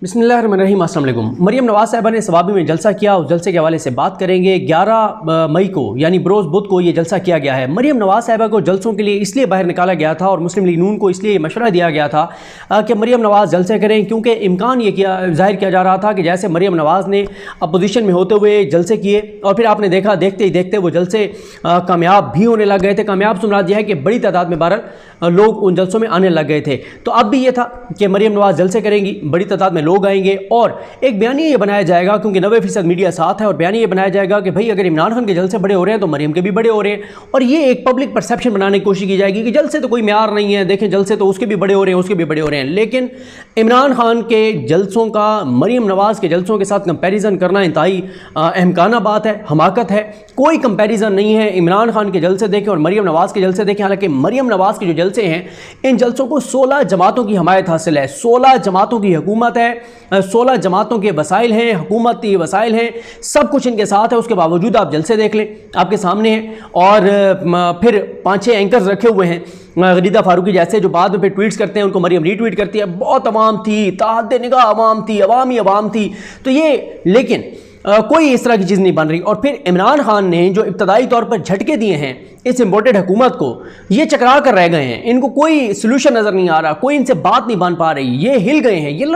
बिस्मिल्लाहिर्रहमानिर्रहीम। अस्सलाम वालेकुम। मरियम नवाज़ साहिबा ने सवाबी में जलसा किया। उस जलसे के हवाले से बात करेंगे। 11 मई को यानी बरोज़ बुध को ये जलसा किया गया है। मरियम नवाज़ साहिबा को जलसों के लिए इसलिए बाहर निकाला गया था और मुस्लिम लीग नून को इसलिए मशवरा दिया गया था कि मरियम नवाज़ जलसे करें, क्योंकि इम्कान ये ज़ाहिर किया जा रहा था कि जैसे मरियम नवाज़ ने अपोजिशन में होते हुए जलसे किए और फिर आपने देखा देखते ही देखते वो जलसे कामयाब भी होने लग गए थे। कामयाब से मुराद यह है कि बड़ी तादाद में बहरहाल लोग उन जलसों में आने लग गए थे। तो अब भी ये था कि मरियम नवाज़ जलसे करेंगी, बड़ी तादाद में लोग आएंगे और एक बयानिया ये बनाया जाएगा, क्योंकि 90% मीडिया साथ है, और बयानिया ये बनाया जाएगा कि भाई अगर इमरान खान के जलसे बड़े हो रहे हैं तो मरियम के भी बड़े हो रहे हैं। और ये एक पब्लिक परसेप्शन बनाने की कोशिश की जाएगी कि जलसे तो कोई म्यार नहीं है, देखें जलसे तो उसके भी बड़े हो रहे हैं, उसके भी बड़े हो रहे हैं। लेकिन इमरान खान के जलसों का मरियम नवाज़ के जलसों के साथ कंपैरिजन करना इंतहाई अहमकाना बात है, हमाकत है। कोई कंपैरिजन नहीं है। इमरान खान के जलसे देखें और मरियम नवाज़ के जलसे देखें। हालांकि मरियम नवाज़ के जो जलसे हैं, इन जलसों को 16 जमातों की हमायत हासिल है, 16 जमातों की हुकूमत है, 16 जमातों के वसाइल हैं, हुकूमती वसाइल हैं, सब कुछ इनके साथ है। उसके बावजूद आप जलसे देख लें, आपके सामने हैं। और फिर 5-6 एंकर्स रखे हुए हैं गरीदा फारूकी जैसे, जो बाद में फिर ट्वीट्स करते हैं, उनको मरियम रीट्वीट करती है। बहुत अवाम थी, ताहद निगाह अवाम थी, अवामी अवाम थी। तो ये लेकिन कोई इस तरह की चीज़ नहीं बन रही। और फिर इमरान खान ने जो इब्तदाई तौर पर झटके दिए हैं इस इम्पोर्टेड हुकूमत को, ये चकरा कर रह गए हैं। इनको कोई सोल्यूशन नज़र नहीं आ रहा, कोई इनसे बात नहीं बन पा रही। ये हिल गए हैं, ये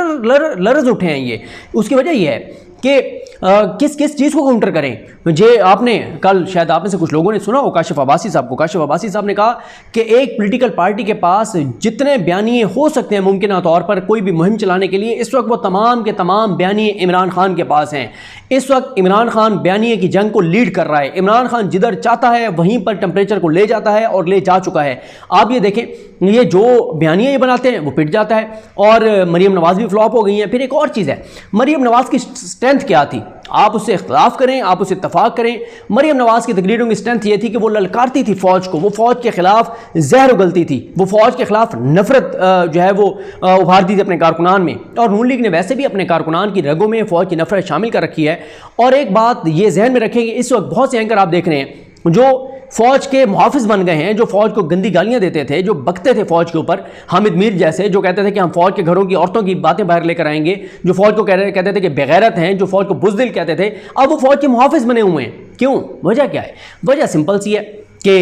लरज़ उठे हैं। ये उसकी वजह यह है कि किस किस चीज़ को काउंटर करें। जे आपने कल शायद आप में से कुछ लोगों ने सुना हो काशिफ अब्बासी साहब को। काशिफ अब्बासी साहब ने कहा कि एक पॉलिटिकल पार्टी के पास जितने बयानिए हो सकते हैं मुमकिन तौर पर कोई भी मुहिम चलाने के लिए, इस वक्त वो तमाम के तमाम बयानिए इमरान खान के पास हैं। इस वक्त इमरान खान बयानिए की जंग को लीड कर रहा है। इमरान खान जिधर चाहता है वहीं पर टेम्परेचर को ले जाता है और ले जा चुका है। आप ये देखें, ये जो बयानिए ये बनाते हैं वो पिट जाता है। और मरियम नवाज़ भी फ्लॉप हो गई हैं। फिर एक और चीज़ है, मरियम नवाज़ की स्ट्रेंथ क्या थी? आप उससे इख्तिलाफ करें, आप उससे इत्तफाक करें, मरियम नवाज़ की तकरीरों की स्ट्रेंथ ये थी कि वो ललकारती थी फ़ौज को, वो फ़ौज के ख़िलाफ़ जहर उगलती थी, वो फ़ौज के ख़िलाफ़ नफ़रत जो है वो उभारती थी अपने कारकुनान में। और नून लीग ने वैसे भी अपने कारकुनान की रगों में फ़ौज की नफ़रत शामिल कर रखी है। और एक बात ये जहन में रखें कि इस वक्त बहुत से एंकर आप देख रहे हैं जो फ़ौज के मुहाफ़िज़ बन गए हैं, जो फ़ौज को गंदी गालियाँ देते थे, जो बकते थे फ़ौज के ऊपर। हामिद मीर जैसे, जो कहते थे कि हम फ़ौज के घरों की औरतों की बातें बाहर लेकर आएंगे, जो फ़ौज को कहते थे कि बेगैरत हैं, जो फ़ौज को बुज़दिल कहते थे, अब वो फ़ौज के मुहाफ़िज़ बने हुए हैं। क्यों? वजह क्या है? वजह सिंपल सी है कि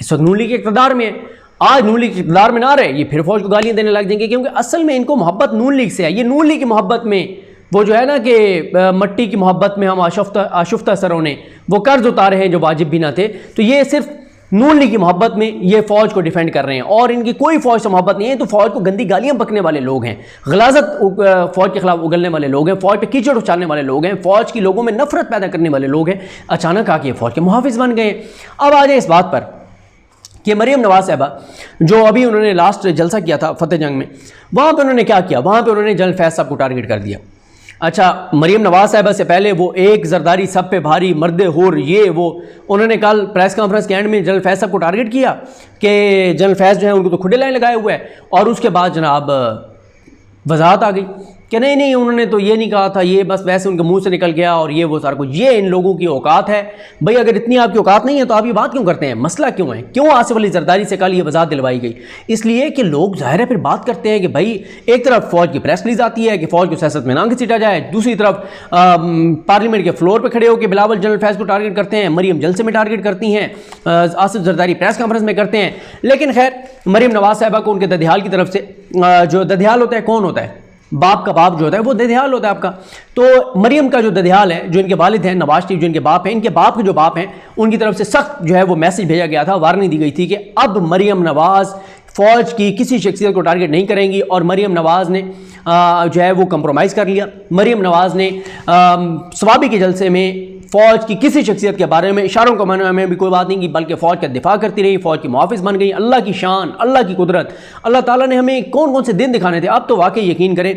इस वक्त नून लीग के इक़्तिदार में है। आज नून लीग के इक़्तिदार में ना रहे, ये फिर फ़ौज को गालियाँ देने लग जाएंगे, क्योंकि असल में इनको मोहब्बत नून लीग से है। ये नून लीग की मोहब्बत में वो जो है ना कि मट्टी की मोहब्बत में हम आशुफ्ता सरों ने वो कर्ज उतारे हैं जो वाजिब भी ना थे। तो ये सिर्फ नून लीग की मोहब्बत में ये फ़ौज को डिफेंड कर रहे हैं और इनकी कोई फ़ौज से मोहब्बत नहीं है। तो फ़ौज को गंदी गालियाँ बकने वाले लोग हैं, गलाजत फ़ौज के खिलाफ उगलने वाले लोग हैं, फ़ौज पे कीचड़ उछालने वाले लोग हैं, फ़ौज की लोगों में नफरत पैदा करने वाले लोग हैं। अचानक आके फ़ौज के मुहाफ़िज़ बन गए। अब आ जाए इस बात पर कि मरियम नवाज़ साहिबा जो अभी उन्होंने लास्ट जलसा किया था फतेह जंग में, वहाँ पर उन्होंने क्या किया? वहाँ पर उन्होंने जनरल फैज़ साहब को टारगेट कर दिया। अच्छा, मरियम नवाज़ साहिबा से पहले वो एक जरदारी सब पे भारी मर्दे होर ये वो, उन्होंने कल प्रेस कॉन्फ्रेंस के एंड में जनरल फैज़ साहब को टारगेट किया कि जनरल फैज़ जो है उनको तो खुले लाइन लगाए हुए है। और उसके बाद जनाब वजाहत आ गई कि नहीं उन्होंने तो ये नहीं कहा था, ये बस वैसे उनके मुंह से निकल गया और ये वो सारा कुछ। ये इन लोगों की औकात है। भाई अगर इतनी आपकी औकात नहीं है तो आप ये बात क्यों करते हैं? मसला क्यों है? क्यों आसिफ अली जरदारी से कल ये वजाहत दिलवाई गई? इसलिए कि लोग ज़ाहिर है फिर बात करते हैं कि भाई एक तरफ फ़ौज की प्रेस रिलीज आती है कि फ़ौज को सियासत में ना घसीटा जाए, दूसरी तरफ पार्लियामेंट के फ्लोर पर खड़े होकर बिलावल जनरल फैज़ को टारगेट करते हैं, मरियम जलसे में टारगेट करती हैं, आसिफ जरदारी प्रेस कॉन्फ्रेंस में करते हैं। लेकिन खैर मरियम नवाज़ साहिबा को उनके ददियाल की तरफ से, जो ददियाल होता है कौन होता है? बाप का बाप जो होता है वो ददियाल होता है आपका। तो मरियम का जो ददियाल है, जो इनके वालिद हैं नवाज शरीफ, जो इनके बाप हैं, इनके बाप के जो बाप हैं, उनकी तरफ से सख्त जो है वो मैसेज भेजा गया था, वार्निंग दी गई थी कि अब मरियम नवाज़ फ़ौज की किसी शख्सियत को टारगेट नहीं करेंगी। और मरियम नवाज़ ने जो है वो कंप्रोमाइज़ कर लिया। मरियम नवाज़ ने सवाबी के जलसे में फ़ौज की किसी शख्सियत के बारे में इशारों को मानने में भी कोई बात नहीं की, बल्कि फ़ौज का दिफा करती रही, फ़ौज की मुहाफ़िज़ बन गई। अल्लाह की शान, अल्लाह की कुदरत, अल्लाह ताला ने हमें कौन कौन से दिन दिखाने थे। अब तो वाकई यकीन करें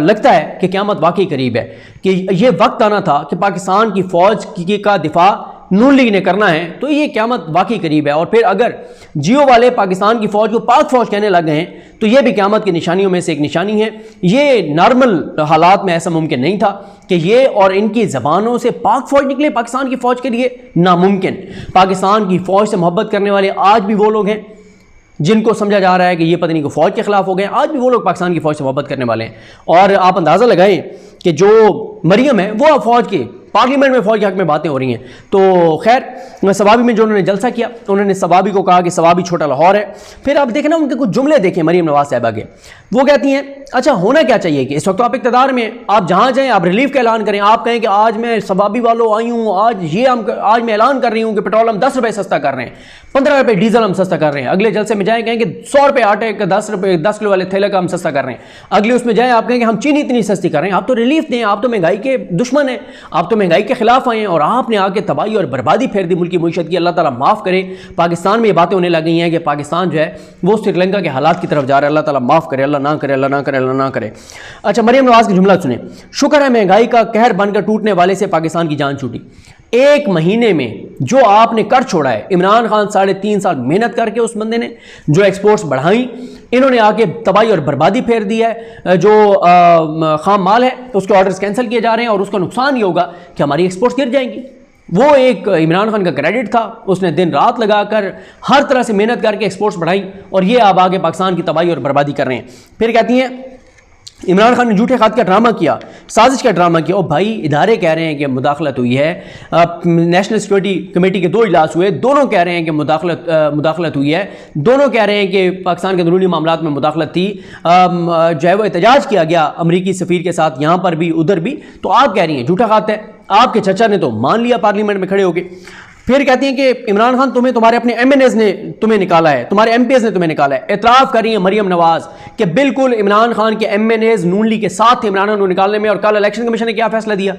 लगता है कि क़यामत वाकई करीब है, कि ये वक्त आना था कि पाकिस्तान की फ़ौज का दिफा नून लीग ने करना है, तो ये क़यामत वाकई करीब है। और फिर अगर जियो वाले पाकिस्तान की फ़ौज को पाक फ़ौज कहने लग गए हैं तो ये भी क़यामत की निशानियों में से एक निशानी है। ये नॉर्मल हालात में ऐसा मुमकिन नहीं था कि ये और इनकी ज़बानों से पाक फ़ौज निकले पाकिस्तान की फ़ौज के लिए, नामुमकिन। पाकिस्तान की फ़ौज से मोहब्बत करने वाले आज भी वो लोग हैं जिनको समझा जा रहा है कि ये पता नहीं को फ़ौज के खिलाफ हो गए, आज भी वो लोग पाकिस्तान की फ़ौज से मोहब्बत करने वाले हैं। और आप अंदाज़ा लगाएं कि जो मरियम है वो अब फ़ौज के पार्लियामेंट में फ़ौज के हक़ में बातें हो रही हैं। तो खैर सवाबी में जो उन्होंने जलसा किया, उन्होंने सवाबी को कहा कि सवाबी छोटा लाहौर है। फिर आप देखें ना उनके कुछ जुमले देखें मरियम नवाज़ साहिबा के, वो कहती हैं अच्छा होना क्या चाहिए कि इस वक्त तो आप इक़्तिदार में, आप जहाँ जाएँ आप रिलीफ का ऐलान करें, आप कहें कि आज मैं सवाबी वालों आई हूँ, आज मैं ऐलान कर रही हूँ कि पेट्रोल हम 10 रुपये सस्ता कर रहे हैं, 15 रुपये डीजल हम सस्ता कर रहे हैं। अगले जलसे में जाएँ कहें कि 100 रुपये आटे का 10 रुपये 10 किलो वाले थैले का हम सस्ता कर रहे हैं। अगले उसमें जाएँ आप कहें कि हम चीनी इतनी सस्ती कर रहे हैं। आप तो रिलीफ दें, आप तो महंगाई के दुश्मन हैं, आप तो महंगाई के खिलाफ आए हैं और आपने आके तबाही और बर्बादी फेर दी मुल्क की मईशत की। अल्लाह ताला माफ़ करे। पाकिस्तान में ये बातें होने लग गई हैं कि पाकिस्तान जो है वो श्रीलंका के हालात की तरफ जा रहा है। अल्लाह ताला माफ़ करे, अल्लाह ना करे, अल्लाह ना करे, अल्लाह ना करे। अच्छा, मरियम नवाज़ की जुमला सुने, शुक्र है महंगाई का कहर बनकर टूटने वाले से पाकिस्तान की जान छूटी। एक महीने में जो आपने कर छोड़ा है, इमरान खान 3.5 साल मेहनत करके उस बंदे ने जो एक्सपोर्ट्स बढ़ाई, इन्होंने आके तबाही और बर्बादी फेर दी है। जो खाम माल है उसके ऑर्डर्स कैंसिल किए जा रहे हैं और उसका नुकसान ये होगा कि हमारी एक्सपोर्ट्स गिर जाएंगी। वो एक इमरान खान का क्रेडिट था, उसने दिन रात लगाकर हर तरह से मेहनत करके एक्सपोर्ट्स बढ़ाई और ये अब आगे पाकिस्तान की तबाही और बर्बादी कर रहे हैं। फिर कहती हैं इमरान खान ने झूठे खात का ड्रामा किया, साजिश का ड्रामा किया। और भाई इदारे कह रहे हैं कि मुदाखलत हुई है, नेशनल सिक्योरिटी कमेटी के 2 इजलास हुए, दोनों कह रहे हैं कि मुदाखलत हुई है, दोनों कह रहे हैं कि पाकिस्तान के अंदरूनी मामलात में मुदाखलत थी, जो है वो एहतजाज किया गया अमरीकी सफ़ीर के साथ, यहाँ पर भी उधर भी। तो आप कह रही हैं झूठा खात है, आपके चचा ने तो मान लिया पार्लियामेंट में खड़े होकर। फिर कहती हैं कि इमरान खान तुम्हारे अपने MNAs ने तुम्हें निकाला है, तुम्हारे MPs ने तुम्हें निकाला है। एतराफ़ कर रही है मरियम नवाज़ कि बिल्कुल इमरान खान के MNAs नून लीग के साथ थे इमरान खान को निकालने में। और कल इलेक्शन कमीशन ने क्या फैसला दिया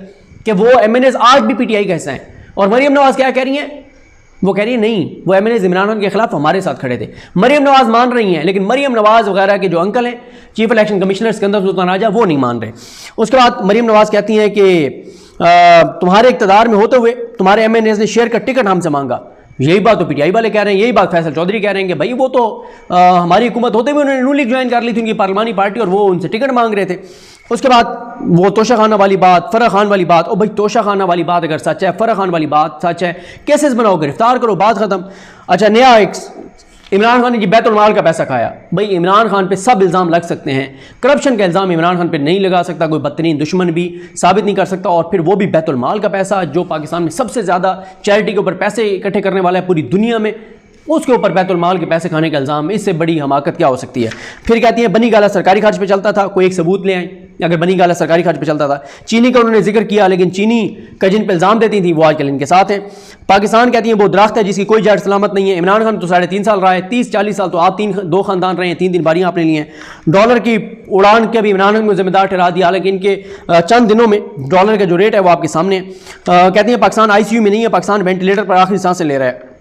कि वो MNAs आज भी PTI का हिस्सा हैं। और मरियम नवाज़ क्या कह रही हैं, वो कह रही है नहीं, वो MNAs इमरान खान के खिलाफ हमारे साथ खड़े थे। मरियम नवाज़ मान रही हैं, लेकिन मरियम नवाज़ वगैरह के जो अंकल हैं chief election commissioner Sikandar Sultan Raja, वो नहीं मान रहे। उसके बाद मरियम नवाज़ कहती हैं कि तुम्हारे इक़्तिदार में होते हुए तुम्हारे MNAs ने शेयर का टिकट हमसे मांगा। यही बात तो PTI वाले कह रहे हैं, यही बात फैसल चौधरी कह रहे हैं कि भाई वो तो हमारी हुकूमत होते हुए उन्होंने नून लीग ज्वाइन कर ली थी, उनकी पार्लिमानी पार्टी, और वो उनसे टिकट मांग रहे थे। उसके बाद वो तोशा खाना वाली बात, फराह खान वाली बात। और भाई तोशा खाना वाली बात अगर सच है, फराह खान वाली बात सच है, केसेस बनाओ, गिरफ्तार करो, बात खत्म। अच्छा, नया एक इमरान खान ने जी बैतुल माल का पैसा खाया। भाई इमरान खान पे सब इल्ज़ाम लग सकते हैं, करप्शन का इल्ज़ाम इमरान खान पे नहीं लगा सकता कोई बदतरीन दुश्मन भी साबित नहीं कर सकता। और फिर वो भी बैतुल माल का पैसा, जो पाकिस्तान में सबसे ज़्यादा चैरिटी के ऊपर पैसे इकट्ठे करने वाला है पूरी दुनिया में, उसके ऊपर बैतुल माल के पैसे खाने का इल्ज़ाम, इससे बड़ी हमाकत क्या हो सकती है। फिर कहती है बनी गाला सरकारी खर्च पे चलता था, कोई एक सबूत ले आए अगर बनी गाला सरकारी खर्च पे चलता था। चीनी का उन्होंने जिक्र किया, लेकिन चीनी का जिन पे इल्ज़ाम देती थी वो आजकल इनके साथ है। पाकिस्तान कहती है वो दरख्त है जिसकी कोई जड़ सलामत नहीं है। इमरान खान तो 3.5 साल रहा है, 30-40 साल तो आप 2 खानदान रहे हैं, 3 बारियाँ आपने ली हैं। डॉलर की उड़ान के भी इमरान खान को जिम्मेदार ठहरा दिया, हालांकि इनके चंद दिनों में डॉलर का जो रेट है वो आपके सामने। कहती हैं पाकिस्तान ICU में नहीं है, पाकिस्तान वेंटिलेटर पर आखिरी सांसें ले रहा है।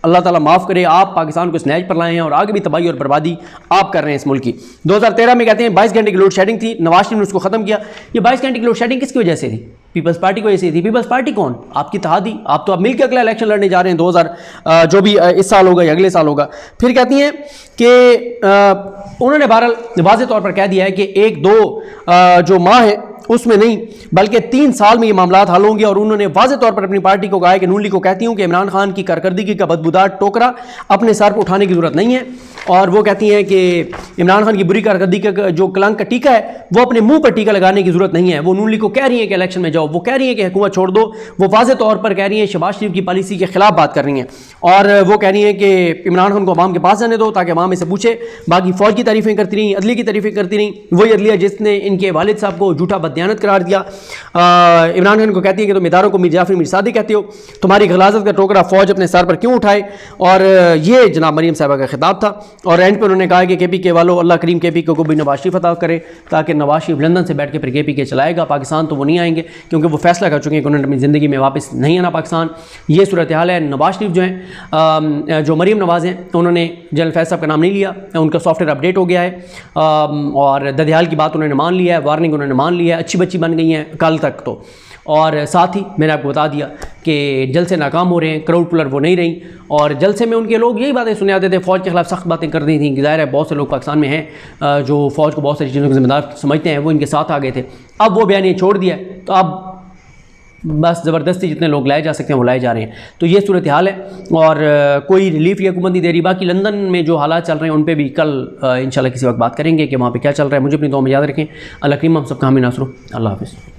अल्लाह ताला माफ़ करे, आप पाकिस्तान को स्नैच पर लाए हैं और आगे भी तबाही और बर्बादी आप कर रहे हैं इस मुल्क की। 2013 में कहते हैं 22 घंटे की लोड शेडिंग थी, नवाज शरीफ ने उसको ख़त्म किया। ये 22 घंटे की लोड शेडिंग किसकी वजह से थी? पीपल्स पार्टी की वजह से थी। पीपल्स पार्टी कौन? आपकी इत्तेहादी। आप तो अब मिलकर अगला इलेक्शन लड़ने जा रहे हैं 2000 जो भी इस साल होगा या अगले साल होगा। फिर कहती हैं कि उन्होंने बहरहाल वाज़ेह तौर पर कह दिया है कि 1-2 जो माह है उसमें नहीं बल्कि 3 साल में ये मामलात हल होंगे। और उन्होंने वाज़ेह तौर पर अपनी पार्टी को कहा है कि नून लीग को कहती हूँ कि इमरान खान की कारकर्दगी का बदबूदार टोकरा अपने सर पर उठाने की ज़रूरत नहीं है। और वो कहती हैं कि इमरान खान की बुरी कारकर्दगी का जो कलंक का टीका है वो अपने मुंह पर टीका लगाने की ज़रूरत नहीं है। वो नून लीग को कह रही है कि इलेक्शन में जाओ, वो कह रही है कि हुकूमत छोड़ दो, वो वाज़ेह तौर पर कह रही है शहबाज शरीफ की पॉलिसी के खिलाफ बात कर रही हैं। और वो कह रही हैं कि इमरान खान को अवाम के पास जाने दो ताकि अवाम इसे पूछे। बाकी फ़ौज की तारीफ़ें करती रहीं, अदलिया की तारीफ़ें करती रहीं, वही अदलिया जिसने इनके वालिद साहब को झूठा बददियानत करार दिया। इमरान खान को कहती है कि तुम इदारों को मीर जाफर मीर सादी कहते हो, तुम्हारी गलाजत का टोकरा फ़ौज अपने सर पर क्यों उठाए। और ये जनाब मरियम साहिबा का खिताब था। और एंड पर उन्होंने कहा कि KPK वालों, अल्लाह करीम KPK को भी नवाज शरीफ अता करे ताकि नवाज शरीफ लंदन से बैठ के फिर KPK चलाएगा। पाकिस्तान तो वो नहीं आएंगे क्योंकि वो फैसला कर चुके हैं कि उन्होंने अपनी ज़िंदगी में वापस नहीं आना पाकिस्तान। ये सूरत हाल है। नवाज शरीफ जो हैं, जो मरियम नवाज़ हैं, उन्होंने जनरल फैज़ साहब का नाम नहीं लिया, उनका सॉफ्टवेयर अपडेट हो गया है। और ददियाल की बात उन्होंने मान लिया है, वार्निंग उन्होंने मान लिया है, अच्छी बच्ची बन गई हैं कल तक तो। और साथ ही मैंने आपको बता दिया कि जलसे नाकाम हो रहे हैं, क्राउड पुलर वो नहीं रही। और जलसे में उनके लोग यही बातें सुनाते थे, फ़ौज के खिलाफ सख्त बातें कर दी थी। ज़ाहिर है बहुत से लोग पाकिस्तान में हैं जो फ़ौज को बहुत सारी चीज़ों के जिम्मेदार समझते हैं, वो इनके साथ आ गए थे। अब वो बयान ये छोड़ दिया, तो अब बस ज़बरदस्ती जितने लोग लाए जा सकते हैं वो लाए जा रहे हैं। तो ये सूरत हाल है और कोई रिलीफ ये हुकूमत नहीं दे रही। बाकी लंदन में जो हालात चल रहे हैं उन पे भी कल इंशाल्लाह किसी वक्त बात करेंगे कि वहाँ पे क्या चल रहा है। मुझे अपनी दुआ में याद रखें। अल्लाह करीम हम सब का हामी नासर हो। अल्लाह हाफ़िज़।